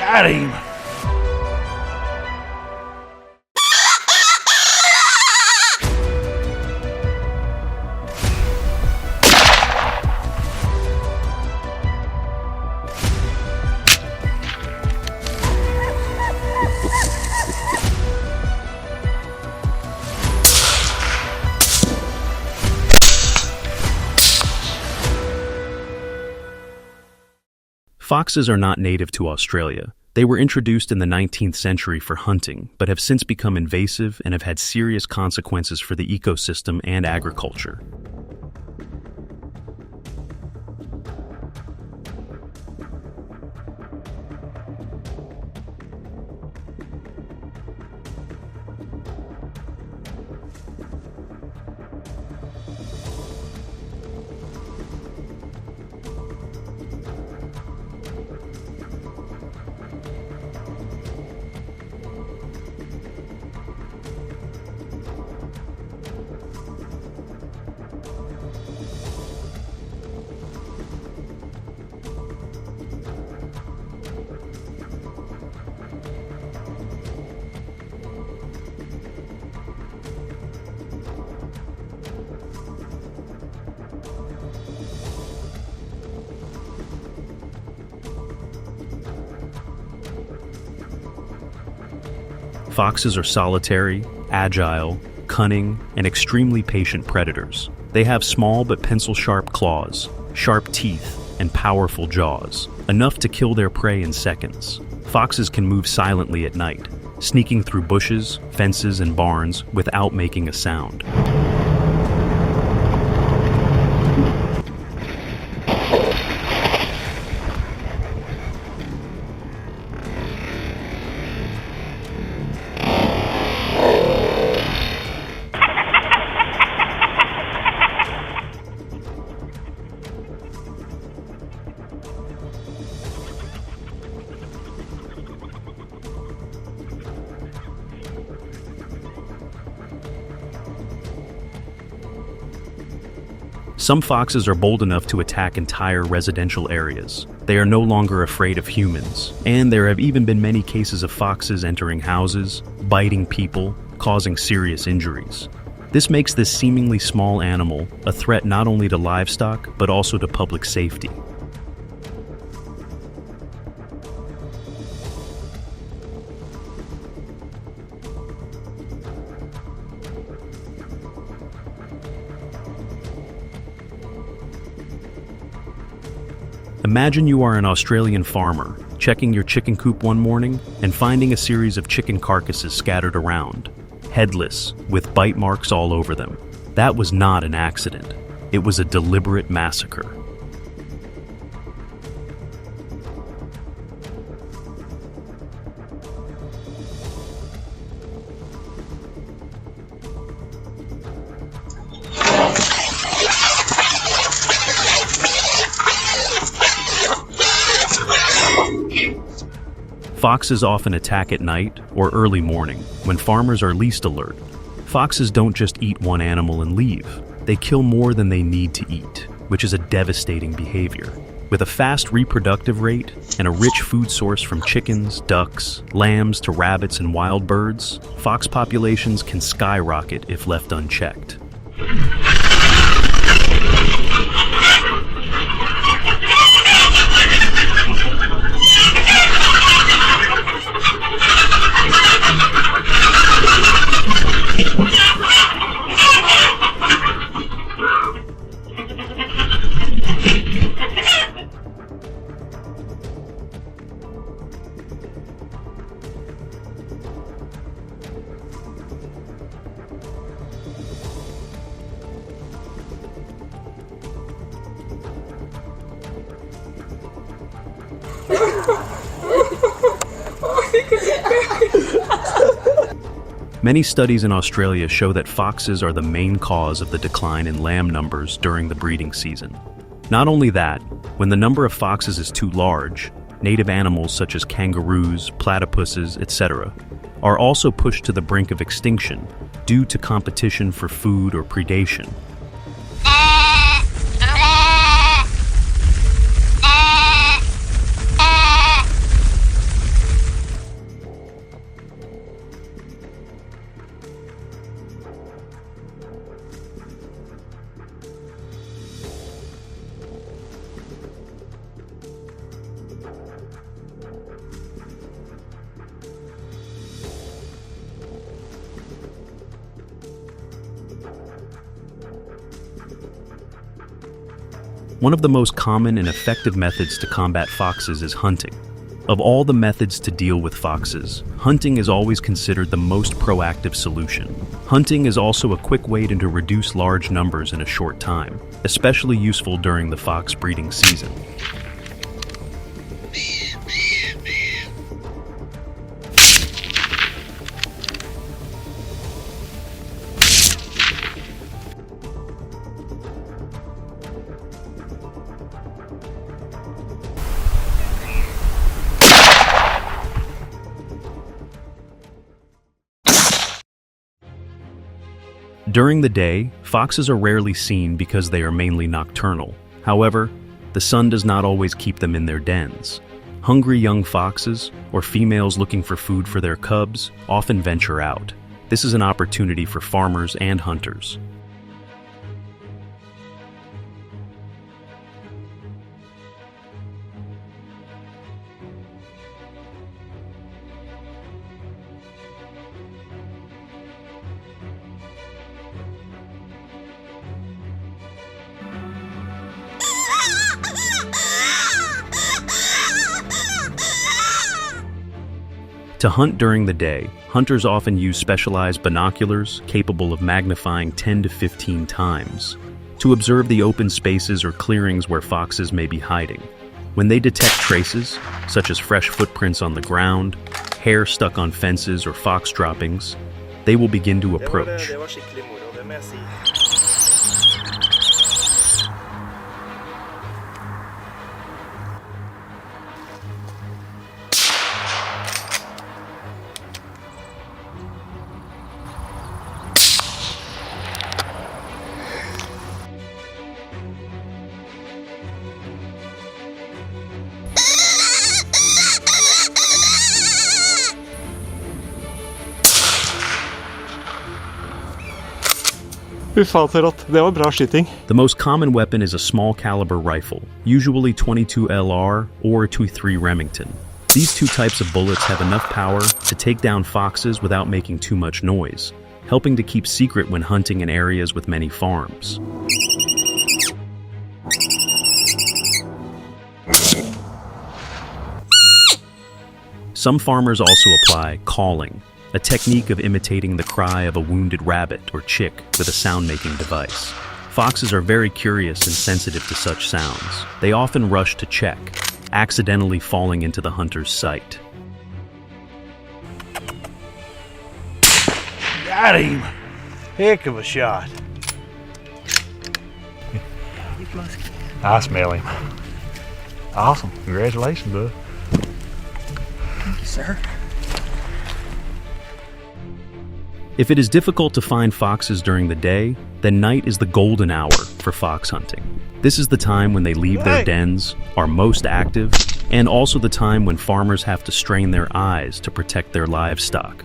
Got him. Foxes are not native to Australia. They were introduced in the 19th century for hunting, but have since become invasive and have had serious consequences for the ecosystem and agriculture. Foxes are solitary, agile, cunning, and extremely patient predators. They have small but pencil-sharp claws, sharp teeth, and powerful jaws, enough to kill their prey in seconds. Foxes can move silently at night, sneaking through bushes, fences, and barns without making a sound. Some foxes are bold enough to attack entire residential areas. They are no longer afraid of humans, and there have even been many cases of foxes entering houses, biting people, causing serious injuries. This makes this seemingly small animal a threat not only to livestock, but also to public safety. Imagine you are an Australian farmer, checking your chicken coop one morning and finding a series of chicken carcasses scattered around, headless, with bite marks all over them. That was not an accident. It was a deliberate massacre. Foxes often attack at night or early morning, when farmers are least alert. Foxes don't just eat one animal and leave. They kill more than they need to eat, which is a devastating behavior. With a fast reproductive rate and a rich food source from chickens, ducks, lambs to rabbits and wild birds, fox populations can skyrocket if left unchecked. Many studies in Australia show that foxes are the main cause of the decline in lamb numbers during the breeding season. Not only that, when the number of foxes is too large, native animals such as kangaroos, platypuses, etc., are also pushed to the brink of extinction due to competition for food or predation. One of the most common and effective methods to combat foxes is hunting. Of all the methods to deal with foxes, hunting is always considered the most proactive solution. Hunting is also a quick way to reduce large numbers in a short time, especially useful during the fox breeding season. During the day, foxes are rarely seen because they are mainly nocturnal. However, the sun does not always keep them in their dens. Hungry young foxes, or females looking for food for their cubs, often venture out. This is an opportunity for farmers and hunters. To hunt during the day, hunters often use specialized binoculars capable of magnifying 10 to 15 times to observe the open spaces or clearings where foxes may be hiding. When they detect traces, such as fresh footprints on the ground, hair stuck on fences, or fox droppings, they will begin to approach. The most common weapon is a small caliber rifle, usually 22 LR or 23 Remington. These two types of bullets have enough power to take down foxes without making too much noise, helping to keep secret when hunting in areas with many farms. Some farmers also apply calling, a technique of imitating the cry of a wounded rabbit or chick with a sound-making device. Foxes are very curious and sensitive to such sounds. They often rush to check, accidentally falling into the hunter's sight. Got him! Heck of a shot. I smell him. Awesome. Congratulations, bud. Thank you, sir. If it is difficult to find foxes during the day, then night is the golden hour for fox hunting. This is the time when they leave their dens, are most active, and also the time when farmers have to strain their eyes to protect their livestock.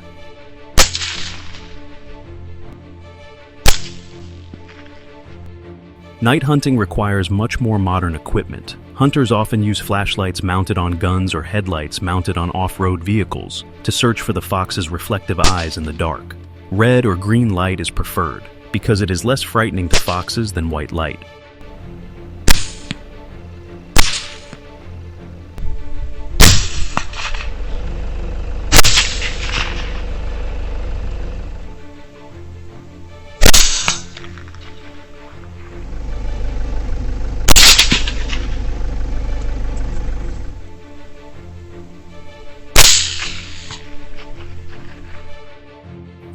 Night hunting requires much more modern equipment. Hunters often use flashlights mounted on guns or headlights mounted on off-road vehicles to search for the fox's reflective eyes in the dark. Red or green light is preferred because it is less frightening to foxes than white light.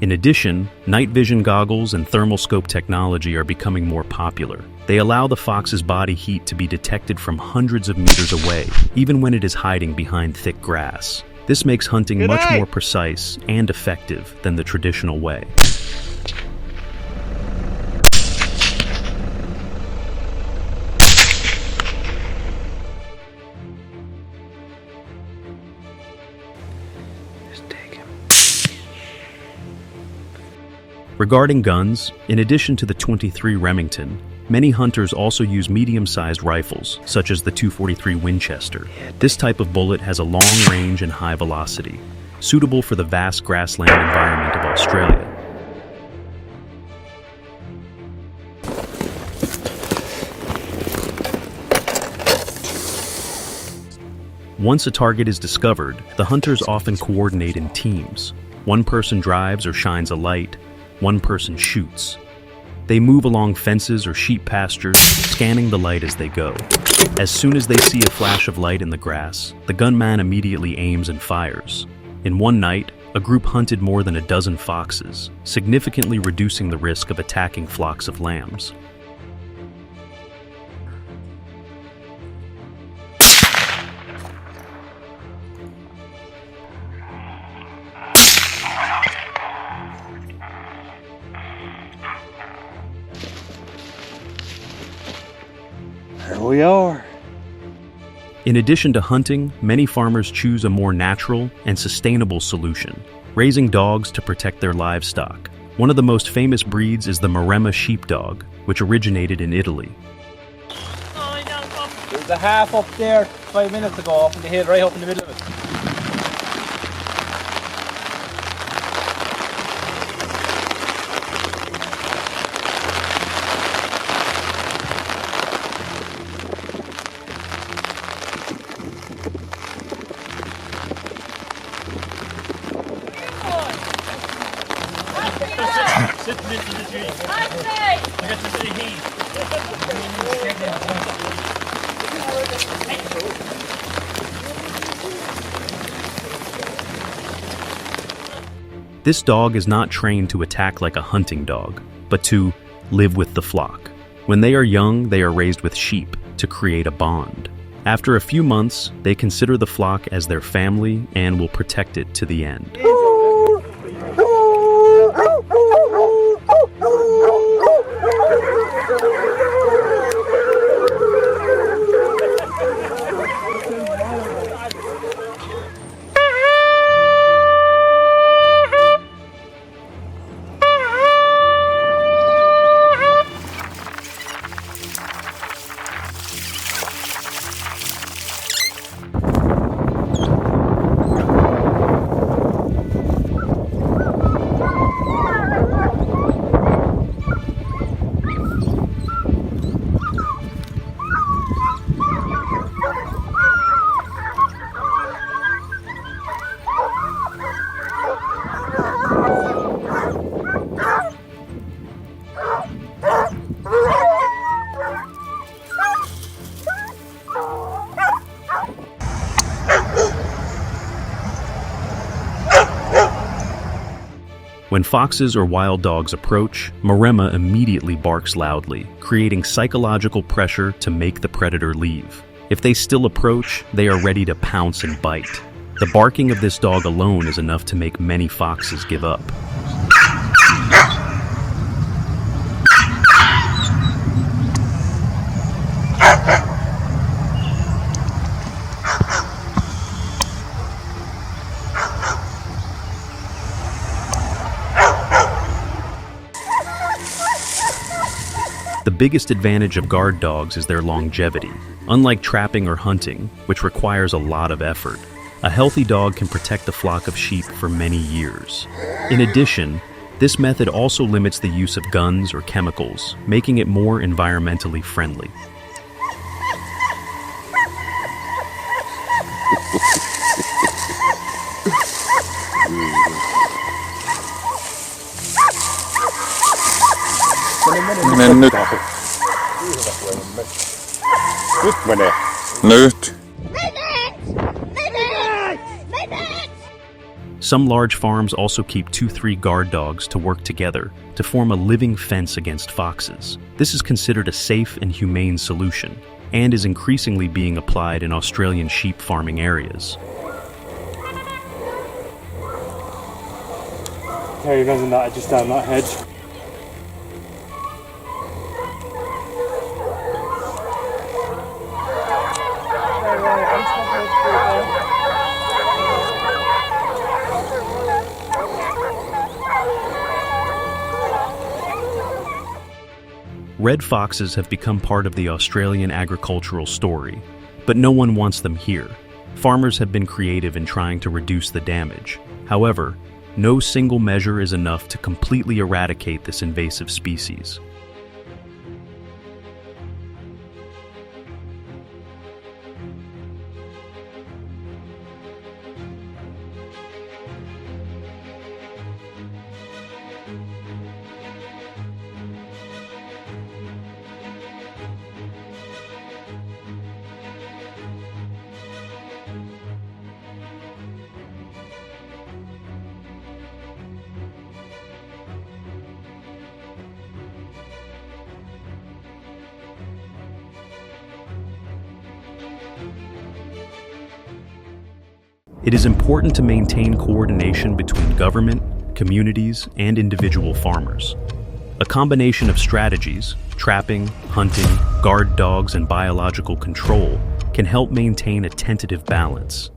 In addition, night vision goggles and thermal scope technology are becoming more popular. They allow the fox's body heat to be detected from hundreds of meters away, even when it is hiding behind thick grass. This makes hunting much more precise and effective than the traditional way. Regarding guns, in addition to the 23 Remington, many hunters also use medium-sized rifles, such as the 243 Winchester. This type of bullet has a long range and high velocity, suitable for the vast grassland environment of Australia. Once a target is discovered, the hunters often coordinate in teams. One person drives or shines a light, one person shoots. They move along fences or sheep pastures, scanning the light as they go. As soon as they see a flash of light in the grass, the gunman immediately aims and fires. In one night, a group hunted more than a dozen foxes, significantly reducing the risk of attacking flocks of lambs. There we are. In addition to hunting, many farmers choose a more natural and sustainable solution, raising dogs to protect their livestock. One of the most famous breeds is the Maremma sheepdog, which originated in Italy. There's a half up there 5 minutes ago, up in the hill, right up in the middle of it. This dog is not trained to attack like a hunting dog, but to live with the flock. When they are young, they are raised with sheep to create a bond. After a few months, they consider the flock as their family and will protect it to the end. When foxes or wild dogs approach, Maremma immediately barks loudly, creating psychological pressure to make the predator leave. If they still approach, they are ready to pounce and bite. The barking of this dog alone is enough to make many foxes give up. The biggest advantage of guard dogs is their longevity. Unlike trapping or hunting, which requires a lot of effort, a healthy dog can protect a flock of sheep for many years. In addition, this method also limits the use of guns or chemicals, making it more environmentally friendly. Nyt menee. Nyt. Some large farms also keep 2-3 guard dogs to work together to form a living fence against foxes. This is considered a safe and humane solution, and is increasingly being applied in Australian sheep farming areas. Terry runs in that just down that hedge. Red foxes have become part of the Australian agricultural story, but no one wants them here. Farmers have been creative in trying to reduce the damage. However, no single measure is enough to completely eradicate this invasive species. It is important to maintain coordination between government, communities, and individual farmers. A combination of strategies, trapping, hunting, guard dogs, and biological control, can help maintain a tentative balance.